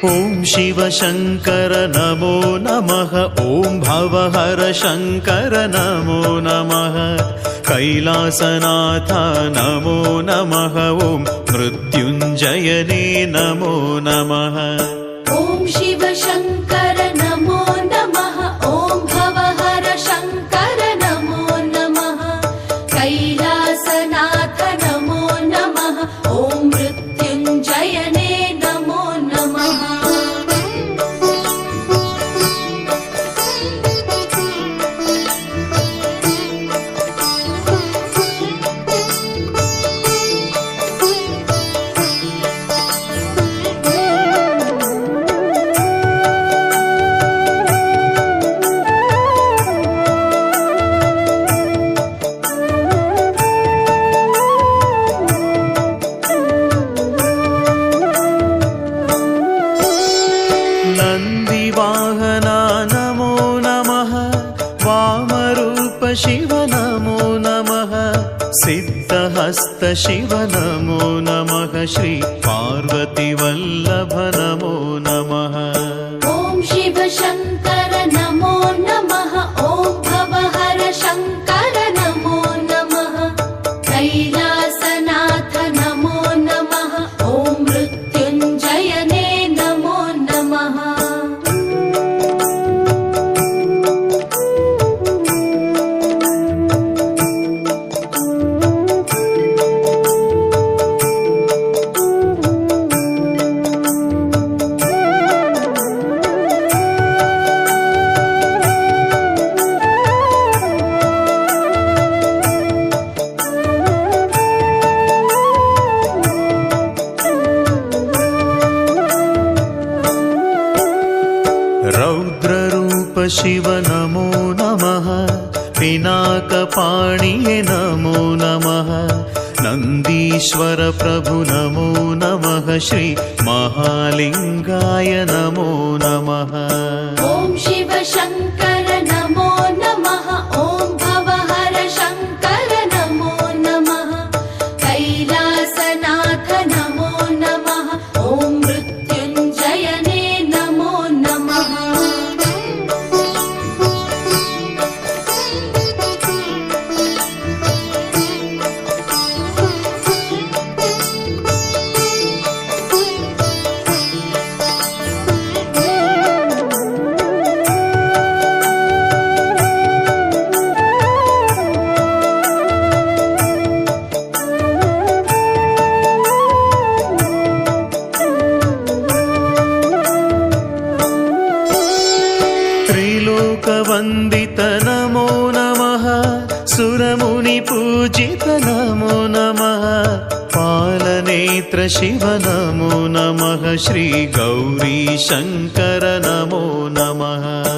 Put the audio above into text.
ಓಂ ಶಿವ ಶಂಕರ ನಮೋ ನಮಃ. ಓಂ ಭವಹರ ಶಂಕರ ನಮೋ ನಮಃ. ಕೈಲಾಸನಾಥ ನಮೋ ನಮಃ. ಓಂ ಮೃತ್ಯುಂಜಯನೇ ನಮೋ ನಮಃ. ಓಂ ಶಿವ ಶಂಕರ ನಮೋ ನಮಃ. ಓಂ ಭವಹರ ಶಂಕರ ನಮೋ ನಮಃ. ಕೈಲಾಸನಾಥ ನಮೋ ನಮಃ. ಓಂ ಮೃತ್ಯುಂಜಯನೇ ನಮೋ ನಮಃ. ನಂದಿವಾಹನ ನಮೋ ನಮಃ. ವಾಮರೂಪ ಶಿವ ನಮೋ ನಮಃ. ಸಿದ್ಧಹಸ್ತ ಶಿವ ನಮೋ ನಮಃ. ಶ್ರೀ ಪಾರ್ವತಿ ವಲ್ಲಭ ನಮೋ ನಮಃ. ಓಂ ಶಿವ ಶಂಕರ ನಮೋ ನಮಃ. ಓಂ ಭವಹರ ಶಂಕರ ನಮೋ ನಮಃ. ಕೈಲಾಸನಾಥ ನಮೋ ನಮಃ. ಓಂ ಮೃತ್ಯುಂಜಯನೇ ನಮೋ ನಮಃ. ರೌದ್ರರೂಪ ಶಿವ ನಮೋ ನಮಃ. ಪಿನಾಕಪಾಣಿಯೇ ನಮೋ ನಮಃ. ನಂದೀಶ್ವರ ಪ್ರಭು ನಮೋ ನಮಃ. ಶ್ರೀ ಮಹಾಲಿಂಗಾಯ ನಮೋ ನಮಃ. ಓಂ ಶಿವ ಶಂಕರ ನಮೋ ನಮಃ. ಓಂ ಭವಹರ ಶಂಕರ ನಮೋ ನಮಃ. ಕೈಲಾಸನಾಥ ನಮೋ ನಮಃ. ಓಂ ಮೃತ್ಯುಂಜಯನೇ ನಮೋ ನಮಃ. ತ್ರಿಲೋಕವಂದಿತ ನಮೋ ನಮಃ. ಸುರಮುನಿ ಪೂಜಿತ ನಮೋ ನಮಃ. ಪಾಲನೇತ್ರ ಶಿವ ನಮೋ ನಮಃ. ಶ್ರೀ ಗೌರಿ ಶಂಕರ ನಮೋ ನಮಃ.